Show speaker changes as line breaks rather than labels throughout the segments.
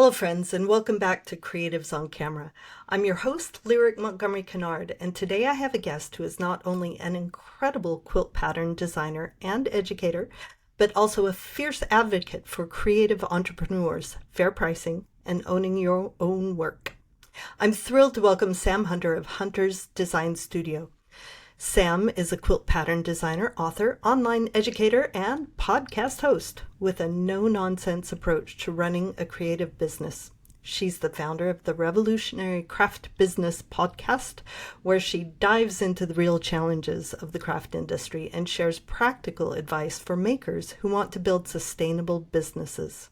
Hello, friends, and welcome back to Creatives on Camera. I'm your host, Lyric Montgomery Kinard, and today I have a guest who is not only an incredible quilt pattern designer and educator, but also a fierce advocate for creative entrepreneurs, fair pricing, and owning your own work. I'm thrilled to welcome Sam Hunter of Hunter's Design Studio. Sam is a quilt pattern designer, author, online educator, and podcast host with a no-nonsense approach to running a creative business. She's the founder of the Revolutionary Craft Business podcast, where she dives into the real challenges of the craft industry and shares practical advice for makers who want to build sustainable businesses.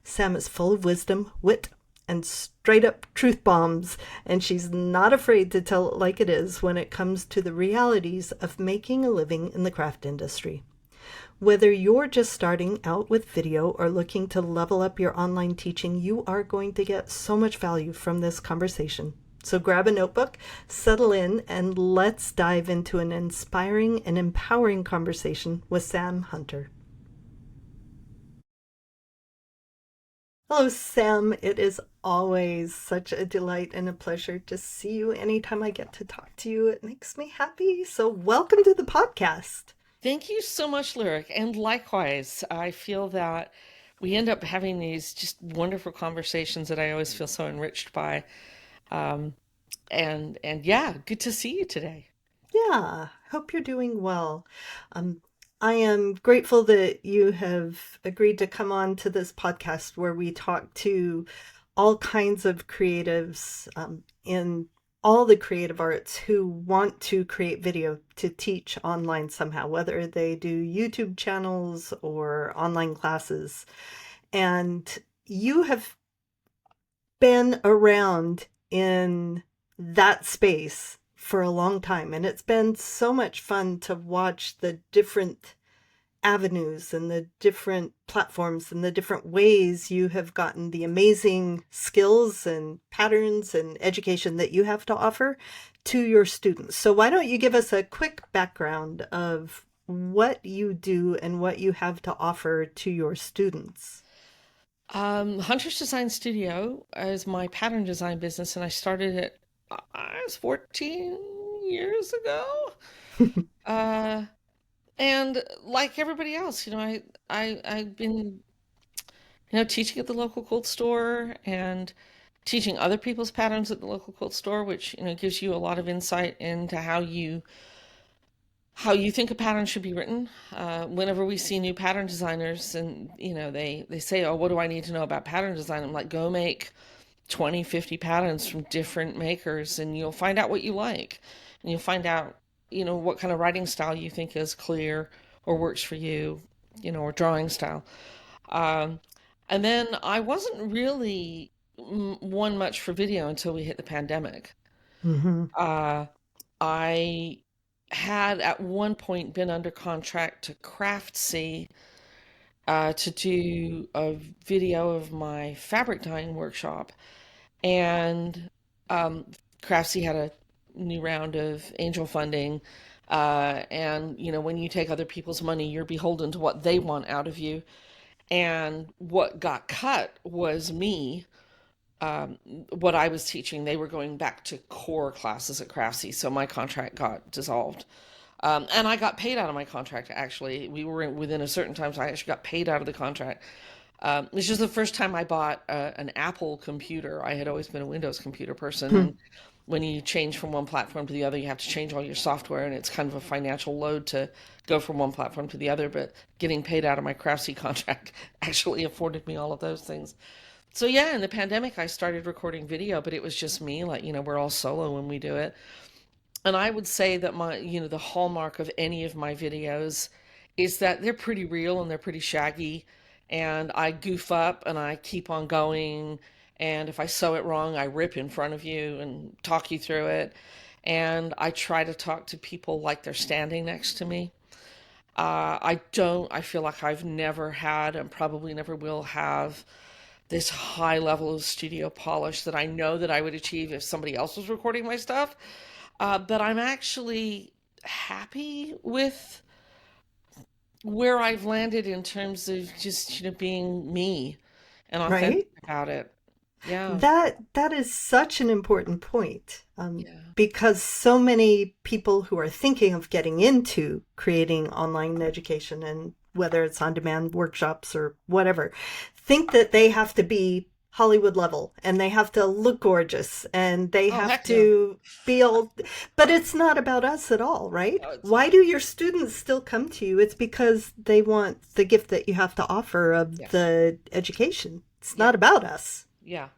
Sam is full of wisdom, wit, and straight up truth bombs, and she's not afraid to tell it like it is when it comes to the realities of making a living in the craft industry. Whether you're just starting out with video or looking to level up your online teaching, you are going to get so much value from this conversation. So grab a notebook, settle in, and let's dive into an inspiring and empowering conversation with Sam Hunter. Hello, Sam. It is always such a delight and a pleasure to see you. Anytime I get to talk to you, it makes me happy. So welcome to the podcast.
Thank you so much, Lyric. And likewise, I feel that we end up having these just wonderful conversations that I always feel so enriched by. Um, and yeah, good to see you today.
Yeah, hope you're doing well. Um, I am grateful that you have agreed to come on to this podcast where we talk to all kinds of creatives in all the creative arts who want to create video to teach online somehow, whether they do YouTube channels or online classes. And you have been around in that space for a long time, and it's been so much fun to watch the different avenues and the different platforms and the different ways you have gotten the amazing skills and patterns and education that you have to offer to your students. So why don't you give us a quick background of what you do and what you have to offer to your students?
Hunter's Design Studio is my pattern design business, and I started it, I was 14 years ago. Uh, and like everybody else, I've been, teaching at the local quilt store and teaching other people's patterns at the local quilt store, which, gives you a lot of insight into how you think a pattern should be written. Whenever we see new pattern designers and, they say, oh, what do I need to know about pattern design? I'm like, go make 20, 50 patterns from different makers and you'll find out what you like. And you'll find out, what kind of writing style you think is clear or works for you, or drawing style. Um, and then I wasn't really one much for video until we hit the pandemic.
Mm-hmm.
Uh, I had at one point been under contract to Craftsy to do a video of my fabric dyeing workshop. And um, Craftsy had a new round of angel funding. And, when you take other people's money, you're beholden to what they want out of you. And what got cut was me, what I was teaching. They were going back to core classes at Craftsy, so my contract got dissolved. And I got paid out of my contract, actually. We were within a certain time, so I actually got paid out of the contract. This is the first time I bought an Apple computer. I had always been a Windows computer person, and when you change from one platform to the other, you have to change all your software, and it's kind of a financial load to go from one platform to the other. But getting paid out of my Craftsy contract actually afforded me all of those things. So yeah, in the pandemic, I started recording video, but it was just me. Like, we're all solo when we do it. And I would say that the hallmark of any of my videos is that they're pretty real and they're pretty shaggy. And I goof up and I keep on going. And if I sew it wrong, I rip in front of you and talk you through it. And I try to talk to people like they're standing next to me. I feel like I've never had and probably never will have this high level of studio polish that I know that I would achieve if somebody else was recording my stuff. But I'm actually happy with where I've landed in terms of just, being me and authentic
Right?
about it. Yeah.
That is such an important point,
Yeah.
because so many people who are thinking of getting into creating online education, and whether it's on-demand workshops or whatever, think that they have to be Hollywood level and they have to look gorgeous and they
Oh,
have
heck no.
to be all, but it's not about us at all, right?
No, it's
Why
not.
do your students still come to you? It's because they want the gift that you have to offer of
Yes.
the education. It's
Yeah.
not about us.
Yeah.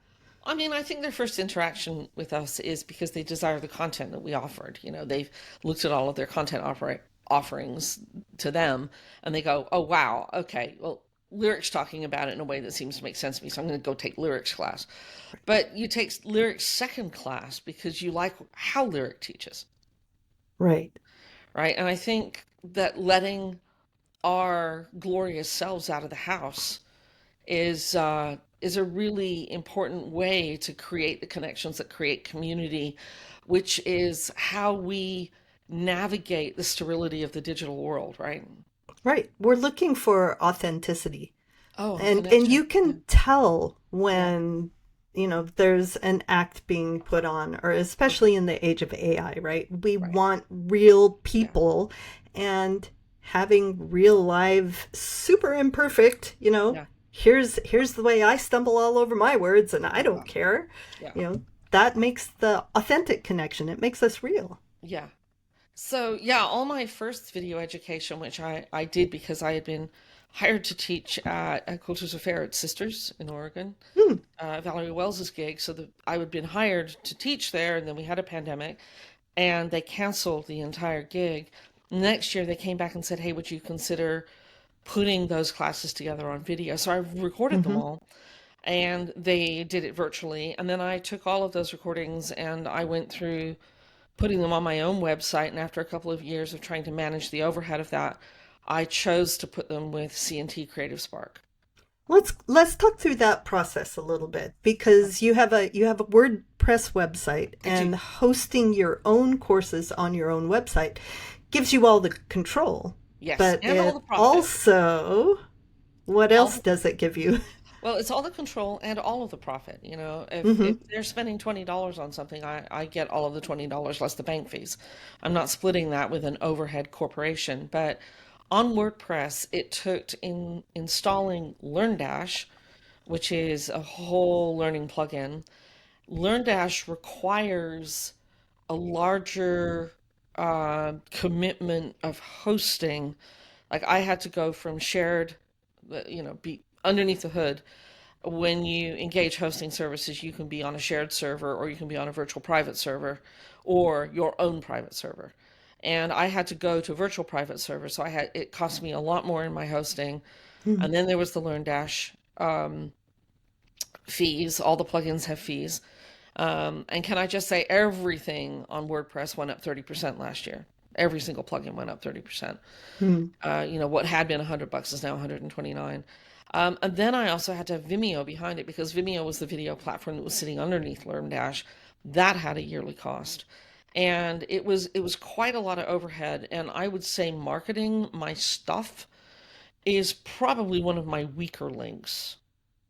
I mean, I think their first interaction with us is because they desire the content that we offered. They've looked at all of their content offerings to them and they go, oh, wow, okay, well, Lyric's talking about it in a way that seems to make sense to me, so I'm going to go take Lyric's class. But you take Lyric's second class because you like how Lyric teaches,
Right.
right? And I think that letting our glorious selves out of the house is a really important way to create the connections that create community, which is how we navigate the sterility of the digital world, right?
Right. We're looking for authenticity.
Oh, and
And
connection.
you
Yeah,
can tell
yeah,
when, there's an act being put on, or especially in the age of AI, right? We
right.
want real
Yeah,
people, and having real live super imperfect,
yeah,
here's the way I stumble all over my words and I
yeah,
don't care.
yeah,
You know, that makes the authentic connection. It makes us real.
yeah. So yeah, all my first video education, which I did because I had been hired to teach at Quilters Affair at Sisters in Oregon,
Hmm.
Valerie Wells's gig. So that I had been hired to teach there, and then we had a pandemic, and they canceled the entire gig. Next year, they came back and said, "Hey, would you consider putting those classes together on video?" So I recorded them
Mm-hmm.
all, and they did it virtually. And then I took all of those recordings and I went through putting them on my own website. And after a couple of years of trying to manage the overhead of that, I chose to put them with C&T Creative Spark.
Let's talk through that process a little bit, because you have a WordPress website,
I do.
and hosting your own courses on your own website gives you all the control.
Yes,
But
and all the
it
profit.
also, what else
All
does it give you?
Well, it's all the control and all of the profit. If
Hmm.
they're spending $20 on something, I get all of the $20 less the bank fees. I'm not splitting that with an overhead corporation. But on WordPress, it took in installing LearnDash, which is a whole learning plugin. LearnDash requires a larger commitment of hosting. Like I had to go from shared, be underneath the hood. When you engage hosting services, you can be on a shared server or you can be on a virtual private server or your own private server. And I had to go to a virtual private server, so it cost me a lot more in my hosting. And then there was the LearnDash fees. All the plugins have fees. And can I just say, everything on WordPress went up 30% last year. Every single plugin went up 30%. What had been $100 is now 129. And then I also had to have Vimeo behind it because Vimeo was the video platform that was sitting underneath LearnDash. That had a yearly cost. And it was quite a lot of overhead. And I would say marketing my stuff is probably one of my weaker links.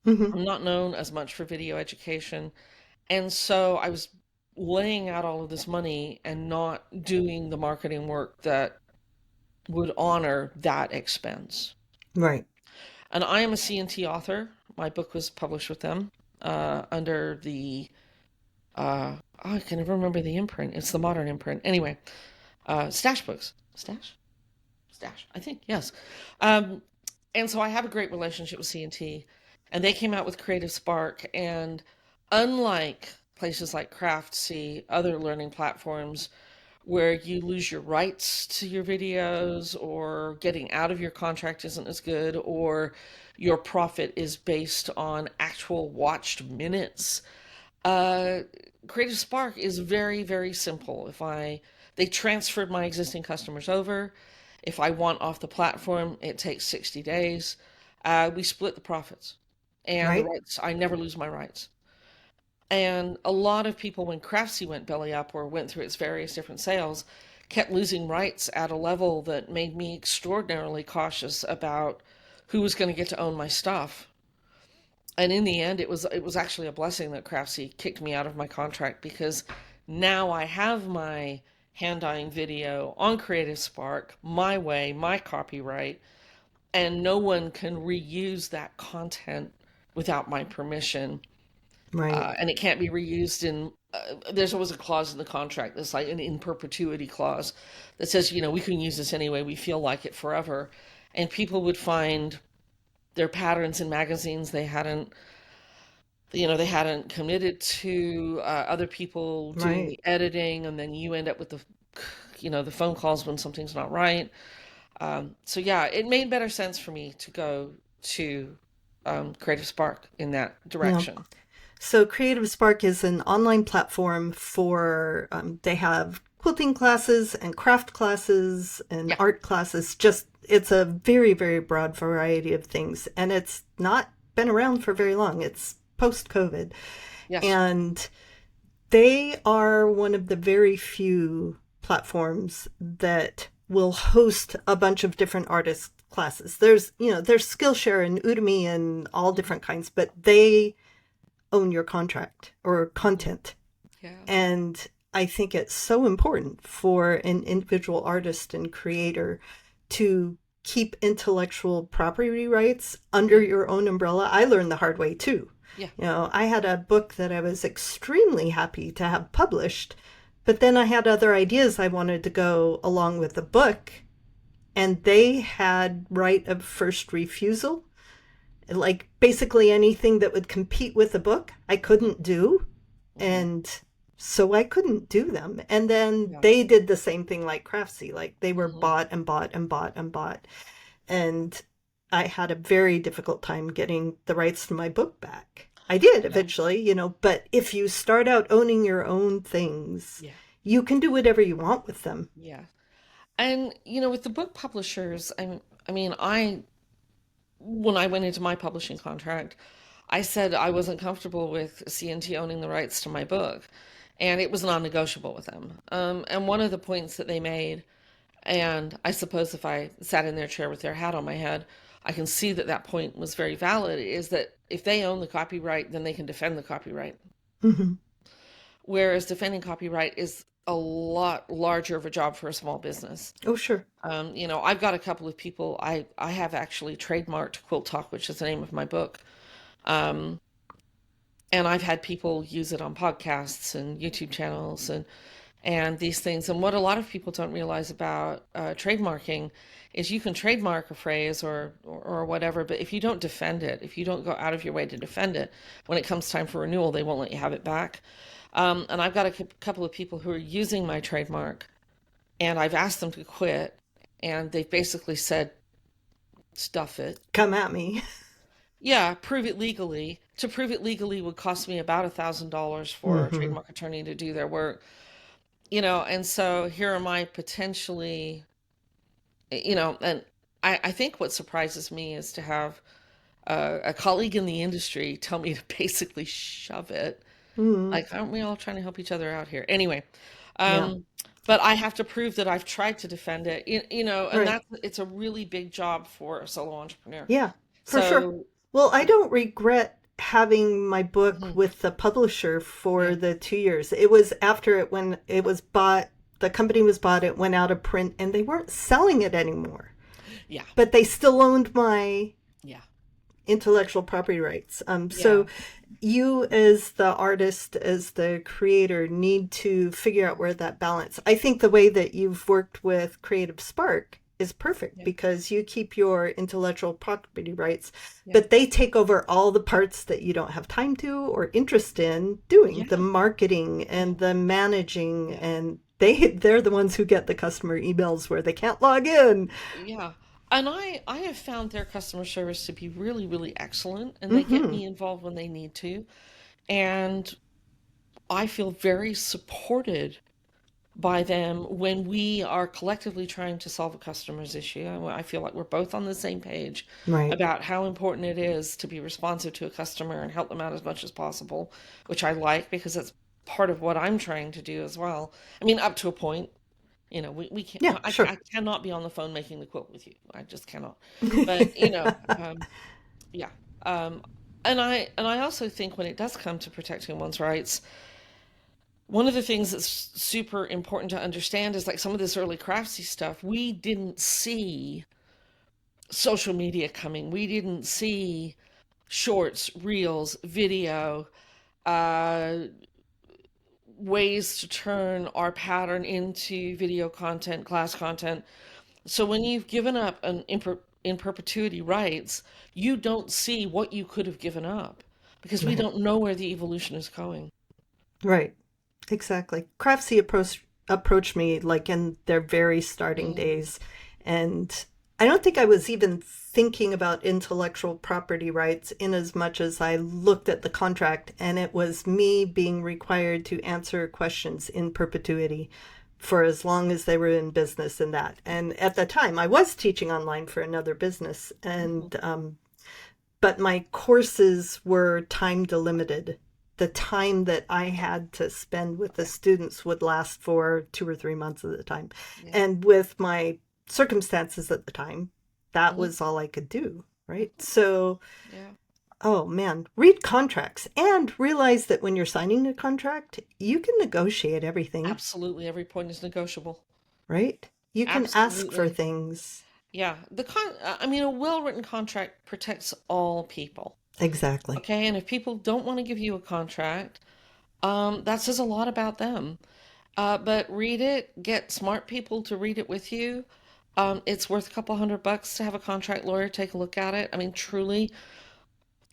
Hmm.
I'm not known as much for video education. And so I was laying out all of this money and not doing the marketing work that would honor that expense.
Right.
And I am a C&T author. My book was published with them under the, I can never remember the imprint. It's the modern imprint. Anyway, Stash Books. Stash? Stash, I think, yes. Um, and so I have a great relationship with C&T, and they came out with Creative Spark. And unlike places like Craftsy, other learning platforms where you lose your rights to your videos, or getting out of your contract isn't as good, or your profit is based on actual watched minutes, uh, Creative Spark is very, very simple. They transferred my existing customers over. If I want off the platform, it takes 60 days. We split the profits and the
Right.
rights. I never lose my rights. And a lot of people, when Craftsy went belly up or went through its various different sales, kept losing rights at a level that made me extraordinarily cautious about who was going to get to own my stuff. And in the end, it was actually a blessing that Craftsy kicked me out of my contract, because now I have my hand dyeing video on Creative Spark, my way, my copyright, and no one can reuse that content without my permission.
Right.
And it can't be reused in, there's always a clause in the contract that's like an in perpetuity clause that says, we can use this any way we feel like it forever. And people would find their patterns in magazines they hadn't committed to, other people doing
Right.
the editing, and then you end up with the phone calls when something's not right. So yeah, it made better sense for me to go to Creative Spark in that
Yeah.
direction.
So Creative Spark is an online platform for, they have quilting classes and craft classes and
Yeah.
art classes. Just, it's a very, very broad variety of things. And it's not been around for very long. It's post-COVID.
Yes.
And they are one of the very few platforms that will host a bunch of different artist classes. There's Skillshare and Udemy and all different kinds, but they own your contract or content.
Yeah.
And I think it's so important for an individual artist and creator to keep intellectual property rights under
Yeah.
your own umbrella. I learned the hard way too.
Yeah.
I had a book that I was extremely happy to have published, but then I had other ideas I wanted to go along with the book, and they had right of first refusal. Like basically anything that would compete with the book, I couldn't do.
Hmm.
And so I couldn't do them. And then
Yeah.
they did the same thing like Craftsy. Like they were
Hmm.
bought and bought and bought and bought. And I had a very difficult time getting the rights to my book back. I did
Yeah.
eventually, but if you start out owning your own things,
Yeah.
you can do whatever you want with them.
Yeah. And with the book publishers, I when I went into my publishing contract, I said I wasn't comfortable with CNT owning the rights to my book, and it was non-negotiable with them. And one of the points that they made, and I suppose if I sat in their chair with their hat on my head, I can see that that point was very valid, is that if they own the copyright, then they can defend the copyright.
Mm-hmm.
Whereas defending copyright is a lot larger of a job for a small business.
Oh, sure.
I've got a couple of people. I have actually trademarked Quilt Talk, which is the name of my book. Um, and I've had people use it on podcasts and YouTube channels and these things. And what a lot of people don't realize about trademarking is you can trademark a phrase or whatever, but if you don't defend it, if you don't go out of your way to defend it, when it comes time for renewal, they won't let you have it back. And I've got a couple of people who are using my trademark, and I've asked them to quit, and they've basically said, stuff it.
Come at me.
Yeah, prove it legally. To prove it legally would cost me about $1,000 for a
Mm-hmm.
trademark attorney to do their work. And so here am I potentially, and I think what surprises me is to have a colleague in the industry tell me to basically shove it.
Mm-hmm.
Like, aren't we all trying to help each other out here? Anyway,
Yeah.
but I have to prove that I've tried to defend it, and
Right.
it's a really big job for a solo entrepreneur.
Yeah, for sure.
So,
Well, I don't regret having my book
mhm,
with the publisher for
yeah,
the 2 years. It was after it when it was bought, the company was bought, it went out of print, and they weren't selling it anymore.
yeah,
But they still owned my
yeah,
intellectual property rights. So
yeah,
you as the artist, as the creator, need to figure out where that balance. I think the way that you've worked with Creative Spark is perfect
yeah,
because you keep your intellectual property rights,
yeah,
but they take over all the parts that you don't have time to or interest in doing, the
yeah,
marketing
yeah,
and the managing,
yeah,
and they're the ones who get the customer emails where they can't log in.
yeah. And I have found their customer service to be really, really excellent, and they get
Mm-hmm.
me involved when they need to. And I feel very supported by them when we are collectively trying to solve a customer's issue. I feel like we're both on the same page
Right.
about how important it is to be responsive to a customer and help them out as much as possible, which I like because that's part of what I'm trying to do as well. I mean, up to a point, we can't,
Yeah,
I
sure.
cannot be on the phone making the quilt with you. I just cannot. But, yeah. Um, and I also think when it does come to protecting one's rights, one of the things that's super important to understand is like some of this early craftsy stuff, we didn't see social media coming. We didn't see shorts, reels, video, uh, ways to turn our pattern into video content, class content. So when you've given up in perpetuity rights, you don't see what you could have given up because we
Right.
don't know where the evolution is going.
Right. Exactly. Craftsy approached me like in their very starting
Mm,
days, and I don't think I was even thinking about intellectual property rights in as much as I looked at the contract, and it was me being required to answer questions in perpetuity for as long as they were in business and that. And at the time, I was teaching online for another business,
mhm.
and but my courses were time delimited. The time that I had to spend with the
Yeah,
students would last for 2 or 3 months at a time.
yeah.
And with my circumstances at the time, that
Hmm.
was all I could do. Right. So,
Yeah,
oh man, read contracts and realize that when you're signing a contract, you can negotiate everything,
absolutely. Every point is negotiable.
right? You can ask for
Absolutely.
things.
Yeah. I mean, a well-written contract protects all people.
Exactly.
Okay. And if people don't want to give you a contract, that says a lot about them. But read it, get smart people to read it with you. It's worth a couple $100 to have a contract lawyer take a look at it. I mean, truly,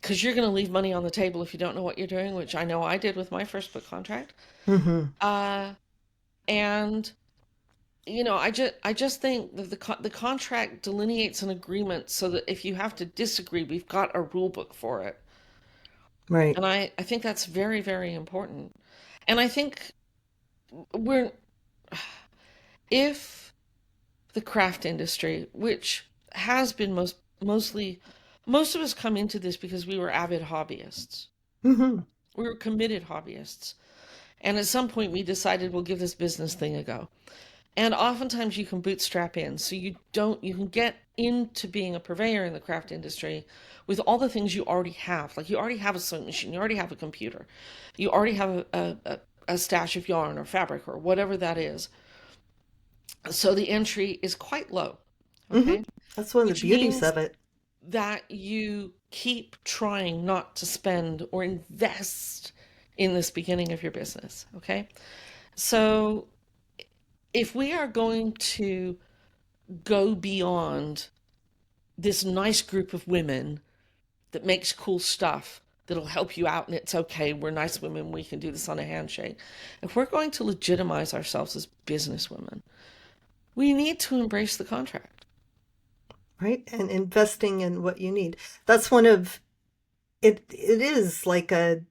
because you're going to leave money on the table if you don't know what you're doing, which I know I did with my first book contract.
Hmm.
Uh, and I just think that the contract delineates an agreement so that if you have to disagree, we've got a rule book for it.
Right.
And I think that's very, very important. And I think we're if the craft industry, which has been mostly most of us come into this because we were avid hobbyists.
Hmm.
We were committed hobbyists. And at some point we decided we'll give this business thing a go. And oftentimes you can bootstrap in. So you can get into being a purveyor in the craft industry with all the things you already have. Like you already have a sewing machine, you already have a computer, you already have a stash of yarn or fabric or whatever that is. So the entry is quite low.
Hmm.
Okay.
That's one of the
Which
beauties
means
of it.
that you keep trying not to spend or invest in this beginning of your business. Okay. So if we are going to go beyond this nice group of women that makes cool stuff that'll help you out and it's okay, we're nice women, we can do this on a handshake. If we're going to legitimize ourselves as business women, we need to embrace the contract.
Right? And investing in what you need. That's one of it. It is like a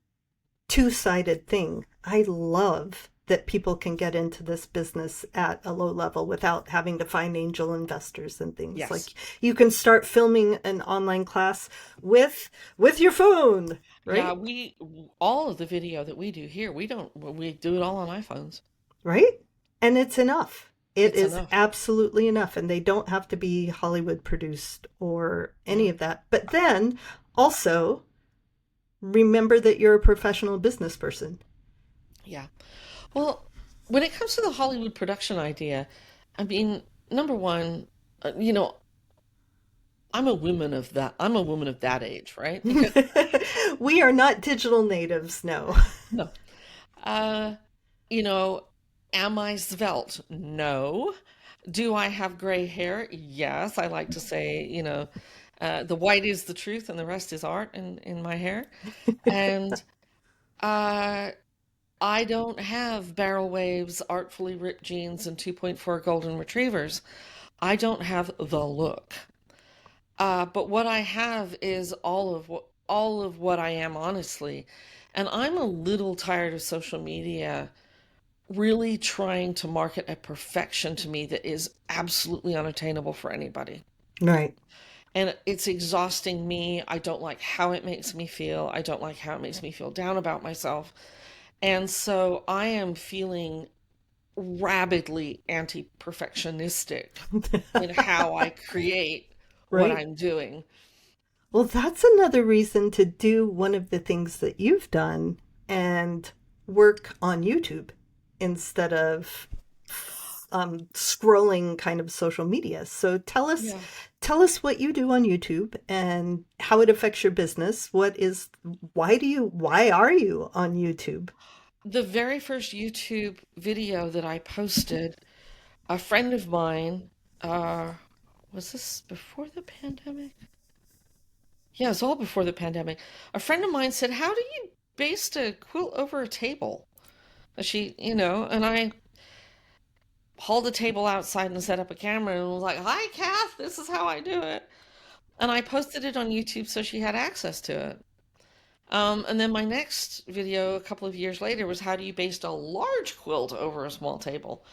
two-sided thing. I love that people can get into this business at a low level without having to find angel investors and things. Like
Yes.
you can start filming an online class with your phone,
Yeah,
right?
we all of the video that we do here, we do it all on iPhones.
Right? And it's enough. It
It's
is
enough.
absolutely enough. And they don't have to be Hollywood produced or any
No.
of that. But then also remember that you're a professional business person.
Yeah. Well, when it comes to the Hollywood production idea, I mean, number one, you know, I'm a woman of that age, right? Because
We are not digital natives, no.
no. Uh, you know, am I svelte? No. Do I have gray hair? Yes. I like to say, the white is the truth and the rest is art in my hair. And uh I don't have barrel waves, artfully ripped jeans, and 2.4 golden retrievers. I don't have the look. But what I have is all of what I am, honestly. And I'm a little tired of social media really trying to market a perfection to me that is absolutely unattainable for anybody.
Right.
And it's exhausting me. I don't like how it makes me feel. I don't like how it makes me feel down about myself. And so I am feeling rabidly anti-perfectionistic in how I create what
Right.
I'm doing.
Well, that's another reason to do one of the things that you've done and work on YouTube instead of scrolling kind of social media. So
Yeah.
tell us what you do on YouTube and how it affects your business. Why are you on YouTube?
The very first YouTube video that I posted, a friend of mine, uh, was this before the pandemic? Yeah, it's all before the pandemic. A friend of mine said, "How do you baste a quilt over a table?" And I hauled the table outside and set up a camera and was like, "Hi, Kath, this is how I do it." And I posted it on YouTube so she had access to it. And then my next video a couple of years later was how do you baste a large quilt over a small table?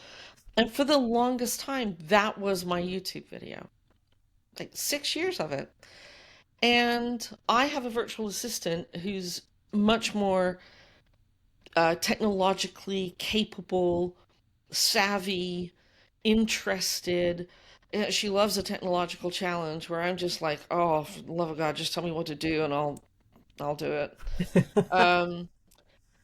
And for the longest time, that was my YouTube video, like 6 years of it. And I have a virtual assistant who's much more technologically capable, savvy, interested. She loves a technological challenge where I'm just like, oh, for the love of God, just tell me what to do and I'll do it. Um,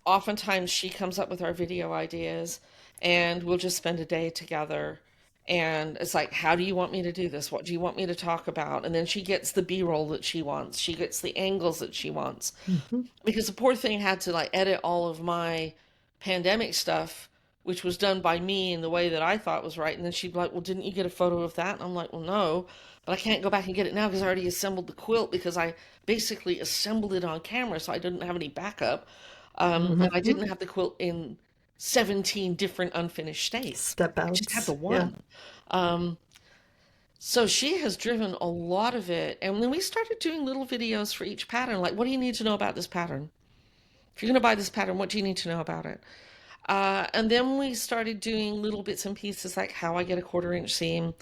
Oftentimes she comes up with our video ideas and we'll just spend a day together. And it's like, how do you want me to do this? What do you want me to talk about? And then she gets the B-roll that she wants. She gets the angles that she wants.
Mhm.
Because the poor thing had to like edit all of my pandemic stuff, which was done by me in the way that I thought was right. And then she'd be like, well, didn't you get a photo of that? And I'm like, well, no, but I can't go back and get it now because I already assembled the quilt because I basically assembled it on camera, so I didn't have any backup. And I
Mhm.
didn't have the quilt in 17 different unfinished states.
Step
I just had the
outs. Yeah.
one. Um, so she has driven a lot of it. And then we started doing little videos for each pattern. Like, what do you need to know about this pattern? If you're going to buy this pattern, what do you need to know about it? And then we started doing little bits and pieces like how I get a 1/4 inch seam,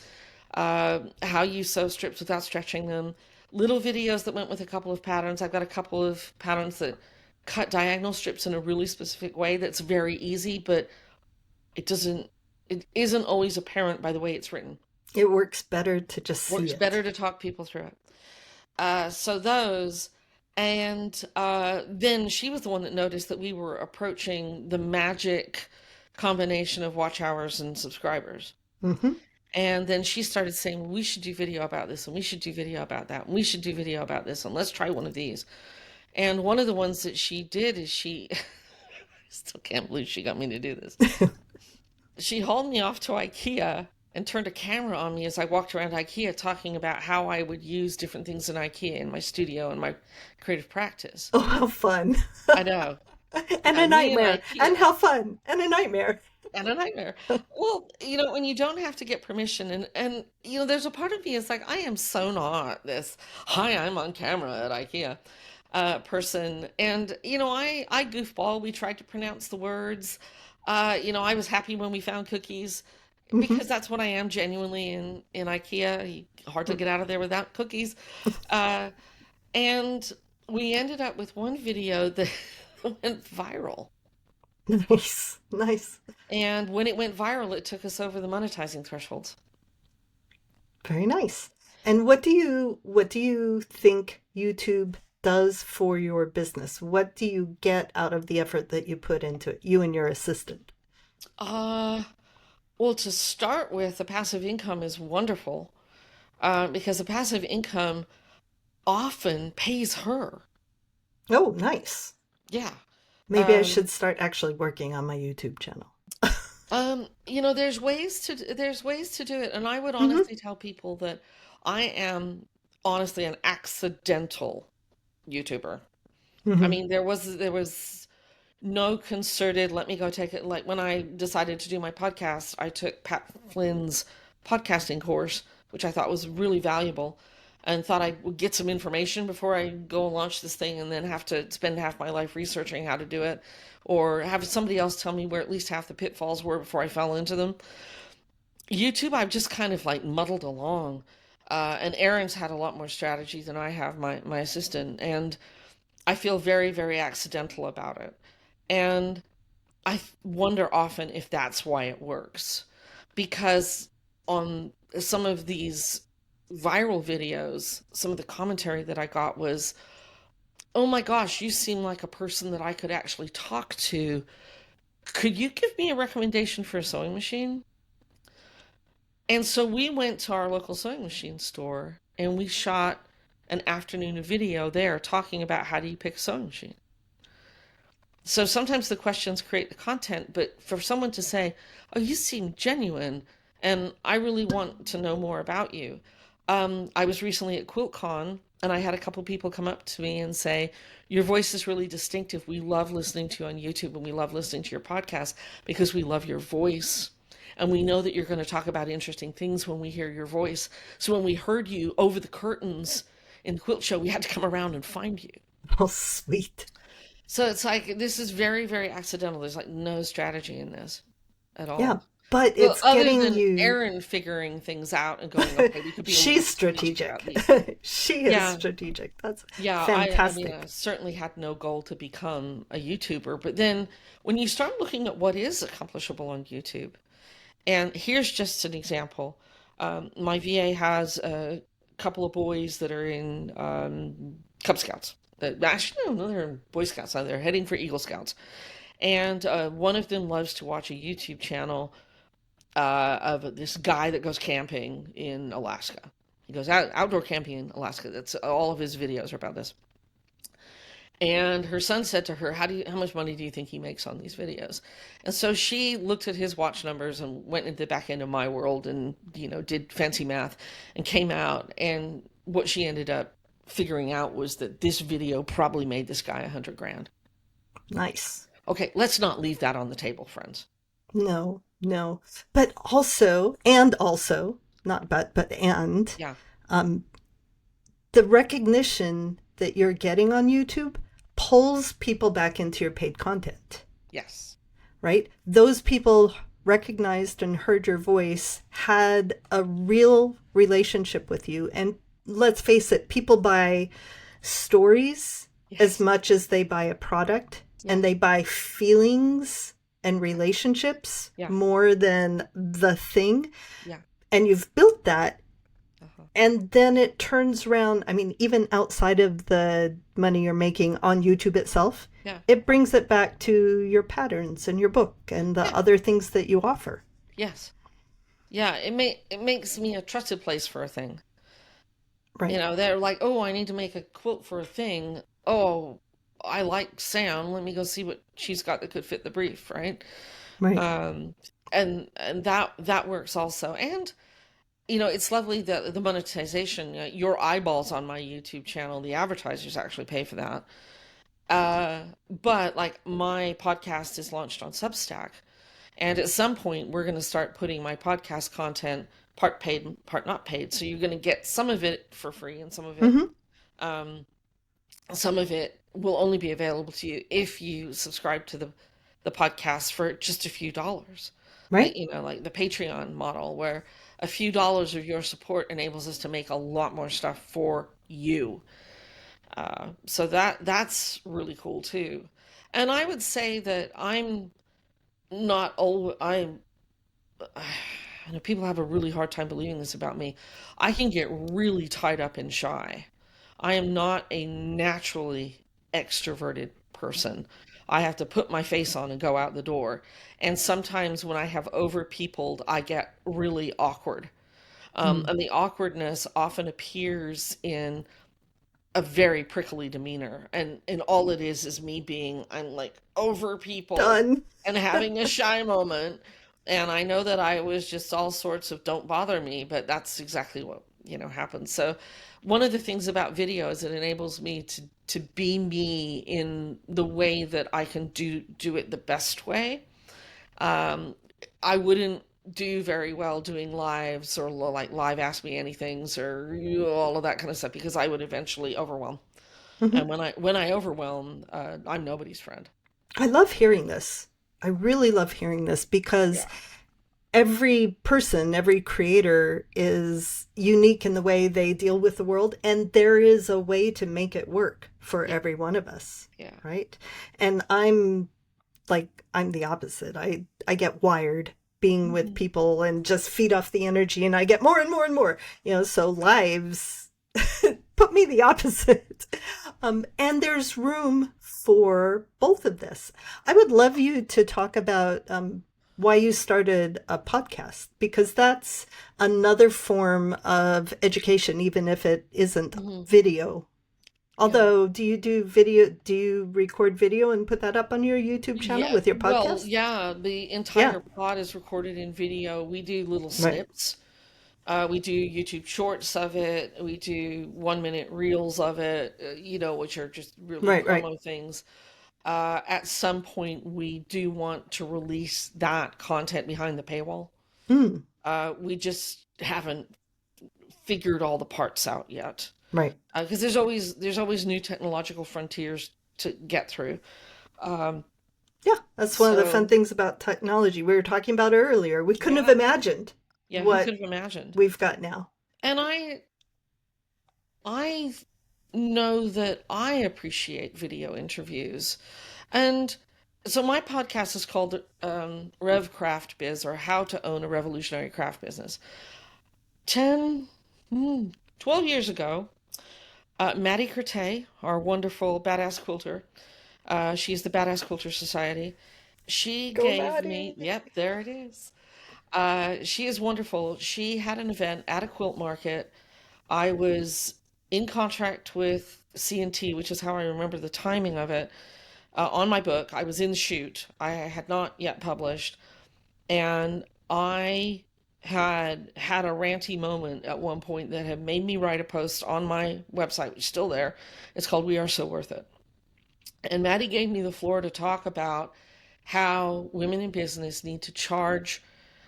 how you sew strips without stretching them, little videos that went with a couple of patterns. I've got a couple of patterns that cut diagonal strips in a really specific way that's very easy, but it isn't always apparent by the way it's written.
It works better to just see
Works
it.
better to talk people through it. So those, and then she was the one that noticed that we were approaching the magic combination of watch hours and subscribers.
Hmm.
And then she started saying, we should do video about this, and we should do video about that, and we should do video about this, and let's try one of these. And one of the ones that she did is I still can't believe she got me to do this. She hauled me off to IKEA and turned a camera on me as I walked around IKEA talking about how I would use different things in IKEA in my studio and my creative practice.
Oh, how fun.
I know.
And
Yeah,
a
me and
nightmare. And
IKEA
how fun. And a nightmare.
and a nightmare. Well, when you don't have to get permission and there's a part of me is like, I am so not this, hi, I'm on camera at IKEA person. And I goofball. We tried to pronounce the words. I was happy when we found cookies
Hmm.
because that's what I am genuinely in IKEA. You hardly get out of there without cookies. Uh, and we ended up with one video that went viral.
Nice. Nice.
And when it went viral, it took us over the monetizing thresholds.
Very nice. And what do you think YouTube does for your business? What do you get out of the effort that you put into it, you and your assistant?
Uh, well, to start with, the passive income is wonderful because the passive income often pays her.
Oh, nice.
Yeah.
Maybe I
Um,
should start actually working on my YouTube channel.
there's ways to do it, and I would
Hmm.
honestly tell people that I am honestly an accidental YouTuber. I
Hmm.
mean, there was no concerted, let me go take it. Like when I decided to do my podcast, I took Pat Flynn's podcasting course, which I thought was really valuable, and thought I would get some information before I go and launch this thing and then have to spend half my life researching how to do it, or have somebody else tell me where at least half the pitfalls were before I fell into them. YouTube, I've just kind of like muddled along. And Erin's had a lot more strategy than I have, my assistant, and I feel very, very accidental about it. And I wonder often if that's why it works. Because on some of these viral videos, some of the commentary that I got was, oh my gosh, you seem like a person that I could actually talk to. Could you give me a recommendation for a sewing machine? And so we went to our local sewing machine store and we shot an afternoon of video there talking about how do you pick a sewing machine. So sometimes the questions create the content, but for someone to say, oh, you seem genuine and I really want to know more about you. I was recently at QuiltCon and I had a couple people come up to me and say, your voice is really distinctive. We love listening to you on YouTube and we love listening to your podcast because we love your voice. And we know that you're going to talk about interesting things when we hear your voice. So when we heard you over the curtains in the quilt show, we had to come around and find you.
Oh, sweet.
So it's like, this is very, very accidental. There's like no strategy in this at
Yeah,
all.
but
Well,
it's
other
getting
than
you.
Erin figuring things out and going, okay, we could be a little
She's
strategic about
strategic.
these.
She is
Yeah,
strategic. That's
yeah. I mean, I
fantastic.
certainly had no goal to become a YouTuber. But then when you start looking at what is accomplishable on YouTube, and here's just an example. My VA has a couple of boys that are in Cub Scouts. Actually, no, they're in Boy Scouts now. They're heading for Eagle Scouts. And one of them loves to watch a YouTube channel of this guy that goes camping in Alaska. He goes outdoor camping in Alaska. That's all of his videos are about this. And her son said to her, how much money do you think he makes on these videos? And so she looked at his watch numbers and went into the back end of my world and, did fancy math and came out. And what she ended up figuring out was that this video probably made this guy 100 grand.
Nice.
Okay, let's not leave that on the table, friends.
No, no. But also, and also, not but, and,
Yeah.
um, the recognition that you're getting on YouTube pulls people back into your paid content,
Yes.
right? Those people recognized and heard your voice, had a real relationship with you. And let's face it, people buy stories as
Yes.
much as they buy a product,
Yeah.
and they buy feelings and relationships
Yeah.
more than the thing.
Yeah.
And you've built that.
Uh-huh.
And then it turns around. I mean, even outside of the money you're making on YouTube itself,
Yeah.
it brings it back to your patterns and your book and the
Yeah.
other things that you offer.
Yes. Yeah. It makes me a trusted place for a thing.
Right.
They're like, oh, I need to make a quilt for a thing. Oh, I like Sam. Let me go see what she's got that could fit the brief, right?
Right.
Um, and that works also. And it's lovely that the monetization, your eyeballs on my YouTube channel, the advertisers actually pay for that. But like my podcast is launched on Substack, and at some point we're going to start putting my podcast content part paid and part not paid. So you're going to get some of it for free, and
Mm-hmm.
um, some of it will only be available to you if you subscribe to the podcast for just a few dollars. Like,
Right.
like the Patreon model, where a few dollars of your support enables us to make a lot more stuff for you. So that's really cool too. And I would say that I'm not old. I know people have a really hard time believing this about me. I can get really tied up and shy. I am not a naturally extroverted person. I have to put my face on and go out the door. And sometimes when I have over peopled, I get really awkward.
Mm.
And the awkwardness often appears in a very prickly demeanor. And all it is me being, I'm like over people
Done.
and having a shy moment. And I know that I was just all sorts of don't bother me, but that's exactly what, happens. So one of the things about video is it enables me to be me in the way that I can do it the best way. Um, I wouldn't do very well doing lives or like live ask me anythings or all of that kind of stuff because I would eventually overwhelm.
Mm-hmm.
And when I overwhelm, I'm nobody's friend.
I love hearing this. I really love hearing this because
Yeah.
every person, every creator is unique in the way they deal with the world, and there is a way to make it work for
Yeah.
every one of us,
Yeah.
right? And I'm the opposite. I get wired. being with
Mhm.
people and just feed off the energy, and I get more and more and more. So lives put me the opposite. And there's room for both of this. I would love you to talk about why you started a podcast, because that's another form of education, even if it isn't
Mhm.
video.
Yeah.
Although, do you do video? Do you record video and put that up on your YouTube channel
Yeah.
with your
Well,
podcast?
yeah, the
Yeah,
entire pod is recorded in video. We do little
right.
snips. We do YouTube shorts of it. We do 1 minute reels of it, which are just really
Right, right.
promo things. At some point, we do want to release that content behind the paywall.
Mm,
We just haven't figured all the parts out yet.
right.
Because there's always new technological frontiers to get through. Um,
Yeah, that's one of the fun
so
things about technology we were talking about earlier. We couldn't have
yeah,
imagined
yeah, who
what
could have imagined?
we've got now.
And I know that I appreciate video interviews. And so my podcast is called Rev Craft Biz, or How to Own a Revolutionary Craft Business. 10, 12 years ago, Maddie Curtay, our wonderful badass quilter, she's the Badass Quilter Society. She
Go
gave me,
Maddie!
yep, there it is. She is wonderful. She had an event at a quilt market. I was in contract with C&T, which is how I remember the timing of it, on my book. I was in the shoot. I had not yet published, and I had a ranty moment at one point that had made me write a post on my website, which is still there. It's called "We Are So Worth It." And Maddie gave me the floor to talk about how women in business need to charge.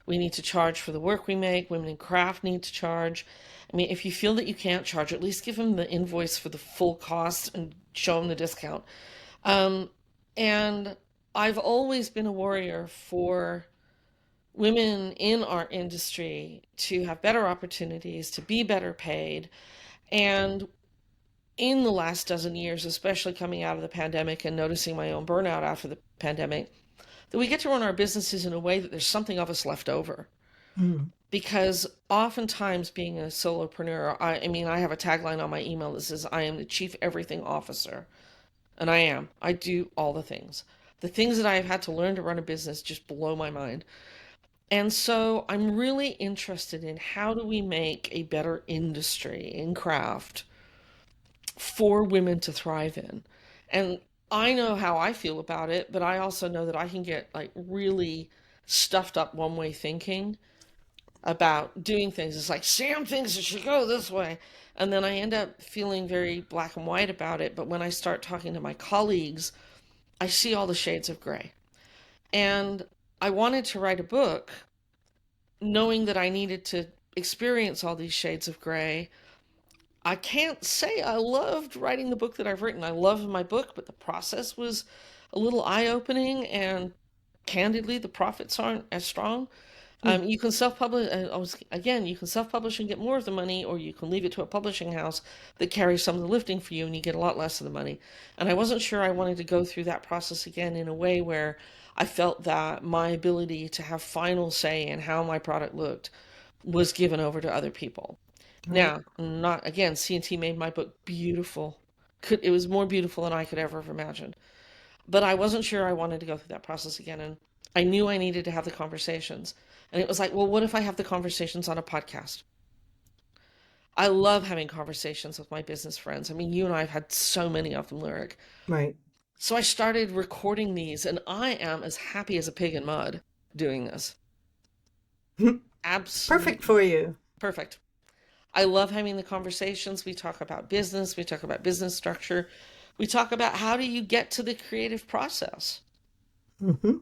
We need to charge for the work we make. Women in craft need to charge. I mean, if you feel that you can't charge, at least give them the invoice for the full cost and show them the discount. Um, and I've always been a warrior for women in our industry to have better opportunities, to be better paid. And in the last dozen years, especially coming out of the pandemic and noticing my own burnout after the pandemic, that we get to run our businesses in a way that there's something of us left over.
Mm,
Because oftentimes, being a solopreneur, I mean, I have a tagline on my email that says, I am the chief everything officer. And I am. I do all the things. The things that I've had to learn to run a business just blow my mind. And so I'm really interested in how do we make a better industry in craft for women to thrive in. And I know how I feel about it, but I also know that I can get like really stuffed up one way thinking about doing things. It's like Sam thinks it should go this way. And then I end up feeling very black and white about it. But when I start talking to my colleagues, I see all the shades of gray. And I wanted to write a book knowing that I needed to experience all these shades of gray. I can't say I loved writing the book that I've written. I love my book, but the process was a little eye-opening, and candidly, the profits aren't as strong.
mm,
You can self-publish, again, you can self-publish and get more of the money, or you can leave it to a publishing house that carries some of the lifting for you and you get a lot less of the money. And I wasn't sure I wanted to go through that process again in a way where I felt that my ability to have final say in how my product looked was given over to other people.
right.
Now, not again, C&T made my book beautiful. It was more beautiful than I could ever have imagined. But I wasn't sure I wanted to go through that process again, and I knew I needed to have the conversations. And it was like, well, what if I have the conversations on a podcast? I love having conversations with my business friends. I mean, you and I have had so many of them, Lyric.
Right.
So I started recording these, and I am as happy as a pig in mud doing this.
Perfect
Absolutely
for you.
perfect. I love having the conversations. We talk about business, we talk about business structure, we talk about how do you get to the creative process.
Hmm.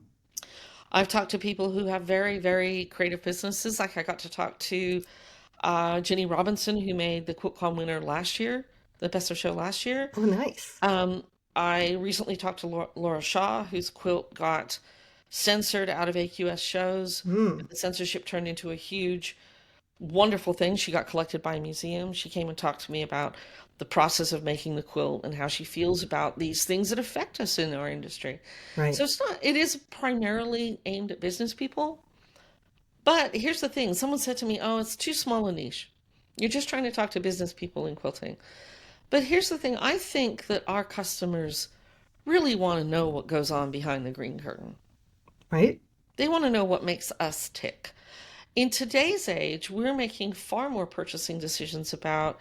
I've talked to people who have very, very creative businesses. Like I got to talk to Jenny Robinson, who made the QuiltCon winner last year, the Best of Show last year.
Oh, nice.
Um, I recently talked to Laura Shaw, whose quilt got censored out of AQS shows.
Mm,
The censorship turned into a huge wonderful thing. She got collected by a museum. She came and talked to me about the process of making the quilt and how she feels about these things that affect us in our industry.
right.
So it is primarily aimed at business people, But here's the thing. Someone said to me, oh, it's too small a niche. You're just trying to talk to business people in quilting. But here's the thing. I think that our customers really want to know what goes on behind the green curtain.
right?
They want to know what makes us tick. In today's age, we're making far more purchasing decisions about,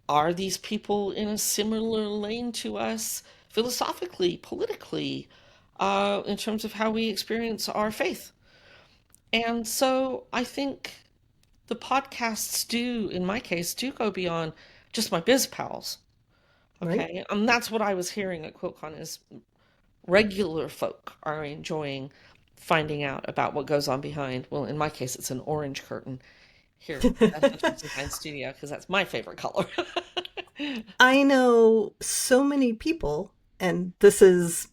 are these people in a similar lane to us philosophically, politically, in terms of how we experience our faith? And so I think the podcasts do, in my case, do go beyond just my biz pals.
Right?
Okay. That's what I was hearing at QuiltCon is regular folk are enjoying finding out about what goes on behind, well, in my case, it's an orange curtain here at Huntington Design Studio because that's my favorite color.
I know so many people, and this is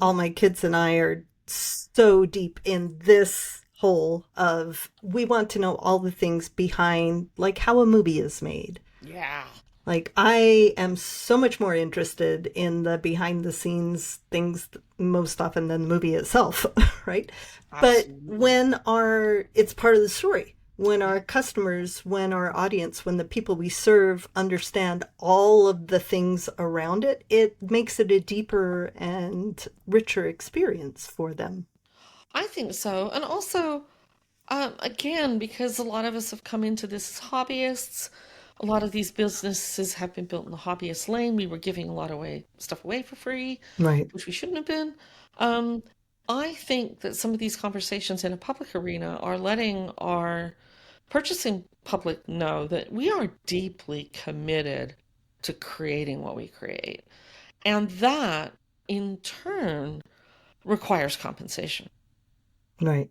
all my kids and I are so deep in this hole of we want to know all the things behind, like how a movie is made.
Yeah,
Like, I am so much more interested in the behind the scenes things most often than the movie itself, right? But
absolutely.
when it's part of the story, when
Yeah.
our customers, when our audience, when the people we serve understand all of the things around it, it makes it a deeper and richer experience for them.
I think so. And also, again, because a lot of us have come into this as hobbyists, a lot of these businesses have been built in the hobbyist lane. We were giving a lot of stuff away for free,
Right,
which we shouldn't have been. Um, I think that some of these conversations in a public arena are letting our purchasing public know that we are deeply committed to creating what we create. And that, in turn, requires compensation.
right,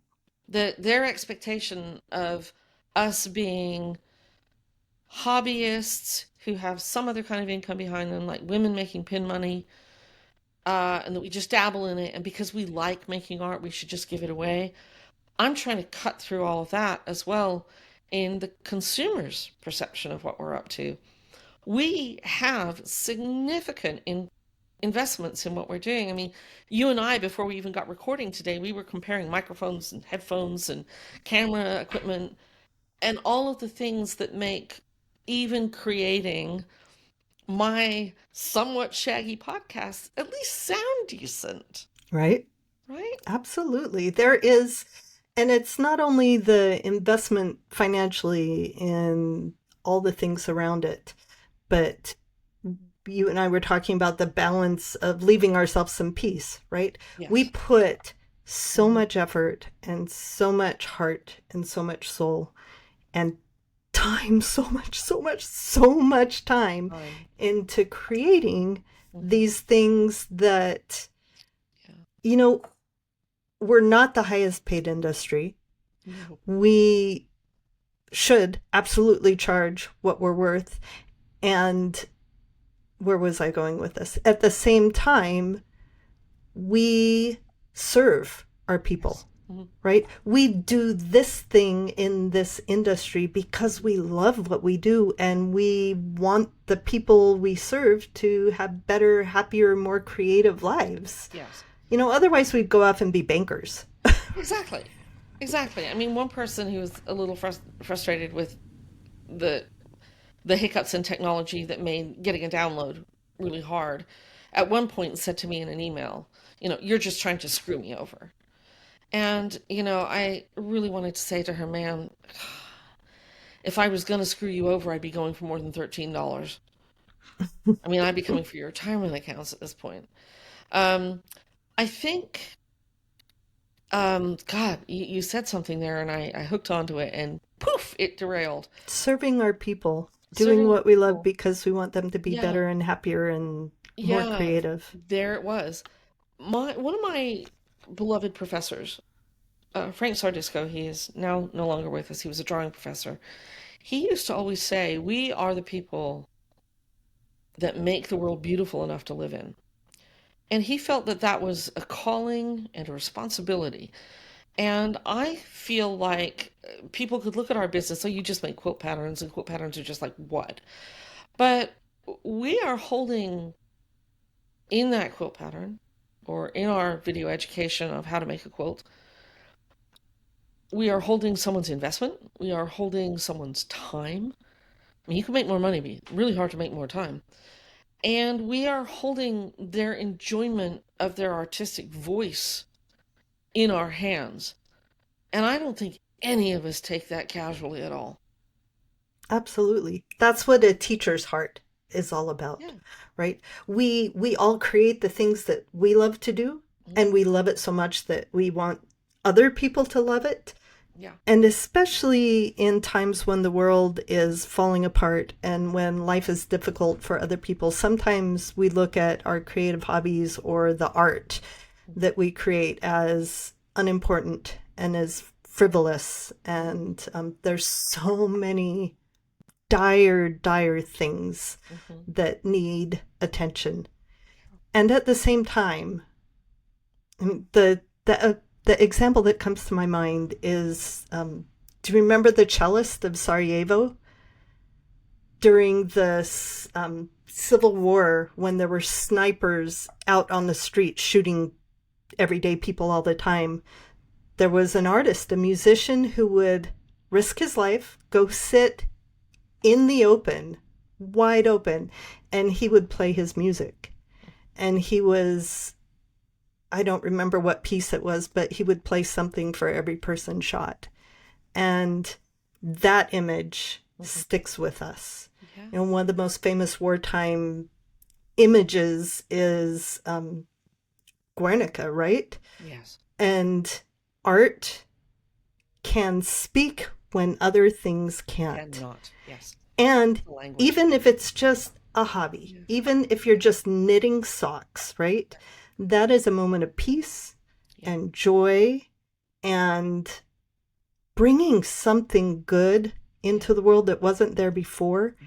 Their expectation of us being hobbyists who have some other kind of income behind them, like women making pin money, and that we just dabble in it, and because we like making art, we should just give it away. I'm trying to cut through all of that as well in the consumer's perception of what we're up to. We have significant investments in what we're doing. I mean, you and I, before we even got recording today, we were comparing microphones and headphones and camera equipment and all of the things that make even creating my somewhat shaggy podcast at least sound decent,
right.
right?
Absolutely. There is, and it's not only the investment financially in all the things around it, but you and I were talking about the balance of leaving ourselves some peace, right? We
Yes.
put so
Mhm.
much effort and so much heart and so much soul and time, so much time
Time.
into creating
Mhm.
these things that,
Yeah.
you know, we're not the highest paid industry.
No.
We should absolutely charge what we're worth. And where was I going with this? At the same time, we serve our
Yes.
people,
Mhm.
right? We do this thing in this industry because we love what we do and we want the people we serve to have better, happier, more creative lives.
Yes.
Otherwise we'd go off and be bankers.
Exactly. Exactly. I mean, one person who was a little frustrated with the the hiccups in technology that made getting a download really hard, at one point said to me in an email, you're just trying to screw me over. And, I really wanted to say to her, man, if I was going to screw you over, I'd be going for more than $13. I mean, I'd be coming for your retirement accounts at this point. Um, I think, God, you said something there and I hooked onto it and poof, it derailed.
Serving our people, doing
Serving
what we love
people.
because we want them to be
Yeah,
better and happier and more
yeah,
creative.
there it was. One of my beloved professors, Frank Sardisco, he is now no longer with us. He was a drawing professor. He used to always say, "We are the people that make the world beautiful enough to live in." And he felt that that was a calling and a responsibility. And I feel like people could look at our business, so you just make quilt patterns, and quilt patterns are just like what? But we are holding in that quilt pattern or in our video education of how to make a quilt we are holding someone's investment. We are holding someone's time. I mean, you can make more money, but it's really hard to make more time. And we are holding their enjoyment of their artistic voice in our hands. And I don't think any of us take that casually at all.
Absolutely. That's what a teacher's heart is all about,
Yeah.
right? We all create the things that we love to do,
Mhm.
and we love it so much that we want other people to love it.
Yeah.
And especially in times when the world is falling apart and when life is difficult for other people, sometimes we look at our creative hobbies or the art that we create as unimportant and as frivolous. And there's so many dire things
Mhm.
that need attention. And at the same time, I mean, the example that comes to my mind is, do you remember the cellist of Sarajevo during the Civil War when there were snipers out on the street shooting everyday people all the time? There was an artist, a musician, who would risk his life, go sit in the open, wide open, and he would play his music. And he was, I don't remember what piece it was, but he would play something for every person shot. And that image
Mhm.
sticks with us.
Yeah.
You know, one of the most famous wartime images is Guernica, right?
Yes.
And art can speak when other things can't.
Cannot. Yes.
And
The language.
even if it's just a hobby,
Yeah.
even if you're just knitting socks, right? That is a moment of peace
Yeah.
and joy and bringing something good
Yeah.
into the world that wasn't there before.
Yeah.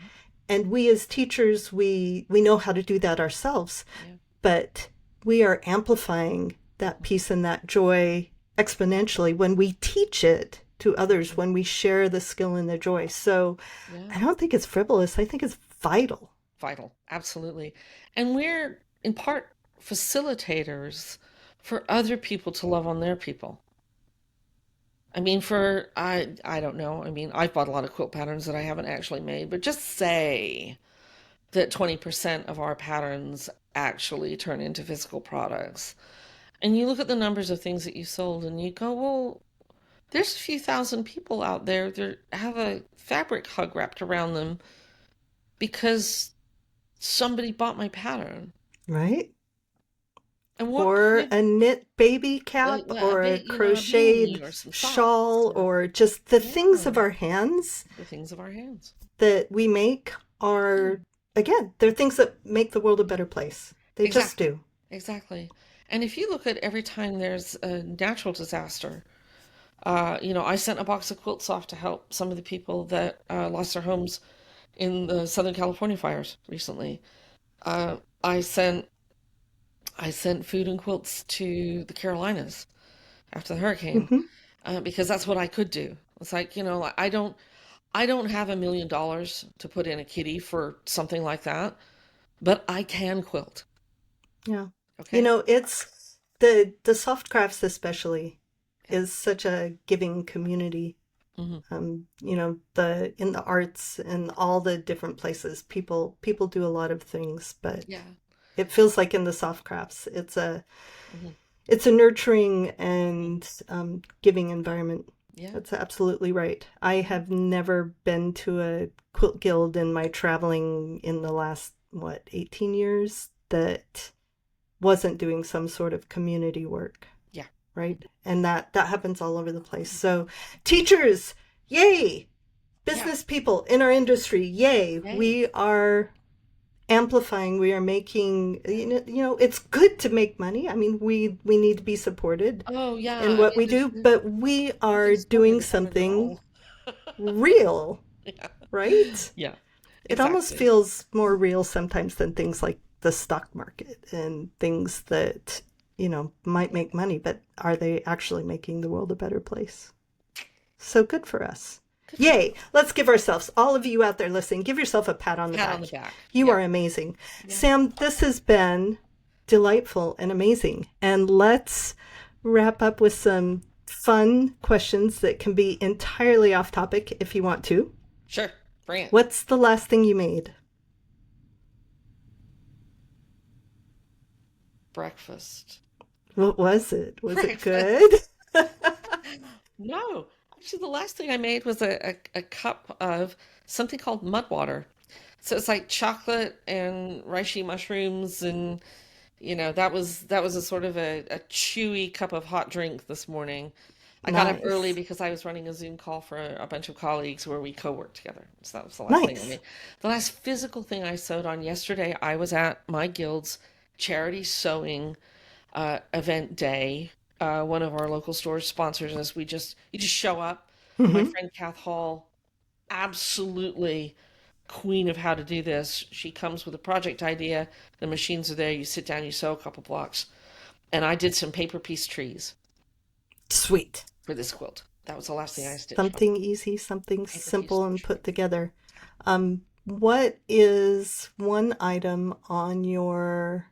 And we as teachers, we know how to do that ourselves,
Yeah.
but we are amplifying that peace and that joy exponentially when we teach it to others, when we share the skill and the joy. So
Yeah.
I don't think it's frivolous. I think it's vital.
Vital. Absolutely. And we're in part facilitators for other people to love on their people. I mean, I don't know. I mean, I've bought a lot of quilt patterns that I haven't actually made, but just say that 20% of our patterns actually turn into physical products. And you look at the numbers of things that you sold and you go, well, there's a few thousand people out there that have a fabric hug wrapped around them because somebody bought my pattern.
Right?
And what
Or
could
a knit baby cap
a
or a
bit, a beanie
crocheted
or some socks
shawl
or
or just the things of
yeah,
our hands
the things of our hands.
that we make
Yeah,
are, again, they're things that make the world a better place. They just
exactly.
do.
Exactly. And if you look at every time there's a natural disaster, I sent a box of quilts off to help some of the people that lost their homes in the Southern California fires recently. Uh, I sent I sent food and quilts to the Carolinas after the hurricane
Hmm.
because that's what I could do. It's like, like, I don't have $1 million to put in a kitty for something like that, but I can quilt.
Yeah. You
Okay?
know, it's the soft crafts especially
Yeah.
is such a giving community.
Hmm.
You know, the in the arts and all the different places, people do a lot of things, but
Yeah.
it feels like in the soft crafts,
Hmm.
it's a nurturing and giving environment.
Yeah.
That's absolutely right. I have never been to a quilt guild in my traveling in the last, what, 18 years that wasn't doing some sort of community work,
Yeah.
right? And that happens all over the place. So, teachers, yay!
Yeah.
Business people in our industry, yay!
Yay.
We are amplifying, we are making, it's good to make money. I mean, we need to be supported
Oh,
in
yeah. I
what
mean,
we do, but we are
nothing's better
doing
than having it
something
all.
real,
Yeah.
right?
Yeah.
It almost
Exactly.
feels more real sometimes than things like the stock market and things that, might
Yeah.
make money, but are they actually making the world a better place? So good for us.
Good for
Yay! Let's give ourselves, all of you out there listening, give yourself a pat on the
pat on
back.
the back.
You
Yeah.
are amazing.
Yeah.
Sam, this has been delightful and amazing. And let's wrap up with some fun questions that can be entirely off topic if you want to.
Sure, bring it.
What's the last thing you made?
Breakfast.
What was it? Was it
Breakfast.
good?
No, actually, the last thing I made was a cup of something called mud water. So it's like chocolate and reishi mushrooms, and that was a sort of a chewy cup of hot drink this morning. I got up early
Nice.
because I was running a Zoom call for a bunch of colleagues where we co-worked together. So that was the last thing I
Nice.
made. The last physical thing I sewed on yesterday, I was at my guild's charity sewing event day. One of our local stores sponsors us. You just show up. My
Hmm.
friend Kath Hall, absolutely queen of how to do this. She comes with a project idea. The machines are there. You sit down, you sew a couple blocks. And I did some paper piece trees
Sweet.
for this quilt. That was the last thing I stitched on.
Something easy, something
Paper piece
simple and
tree.
put together. What is one item on your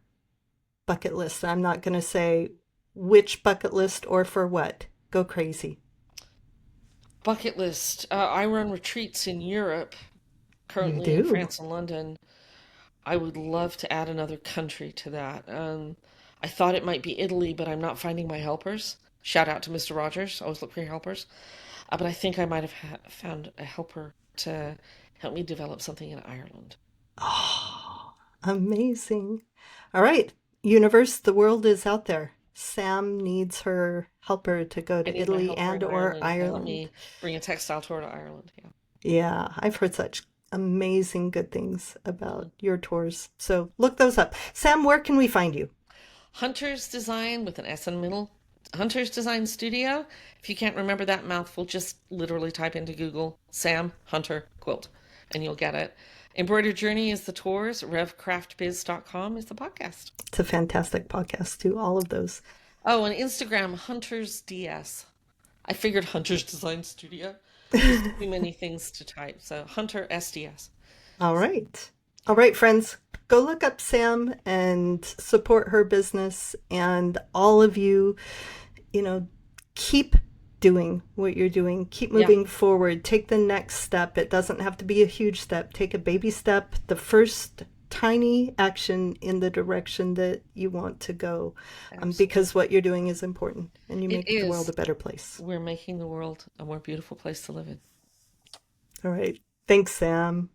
bucket list? I'm not going to say which bucket list or for what. Go crazy.
Bucket list. I run retreats in Europe,
You
currently in
do.
France and London. I would love to add another country to that. I thought it might be Italy, but I'm not finding my helpers. Shout out to Mr. Rogers. Always look for your helpers. But I think I might have found a helper to help me develop something in Ireland.
Oh, amazing. All right, universe, the world is out there. Sam needs her helper to go
I
to
need my
Italy
helper
and
in
or
Ireland to help
Ireland.
me bring a textile tour to Ireland. Yeah.
Yeah, I've heard such amazing good things about
Mhm.
your tours. So look those up. Sam, where can we find you?
Hunter's Design with an S in the middle. Hunter's Design Studio. If you can't remember that mouthful, just literally type into Google Sam Hunter Quilt and you'll get it. Embroidered Journey is the tours. RevCraftBiz.com is the podcast.
It's a fantastic podcast too, all of those.
Oh, and Instagram, Hunter's DS. I figured Hunter's Design Studio. Just too many things to type. So Hunter SDS.
All right. All right, friends, go look up Sam and support her business. And all of you, you know, keep doing what you're doing. Keep
Yeah.
moving forward. Take the next step. It doesn't have to be a huge step. Take a baby step, the first tiny action in the direction that you want to go,
Absolutely.
because what you're doing is important and you
It
make the world a
is.
better place.
We're making the world a more beautiful place to live in.
All right. Thanks, Sam.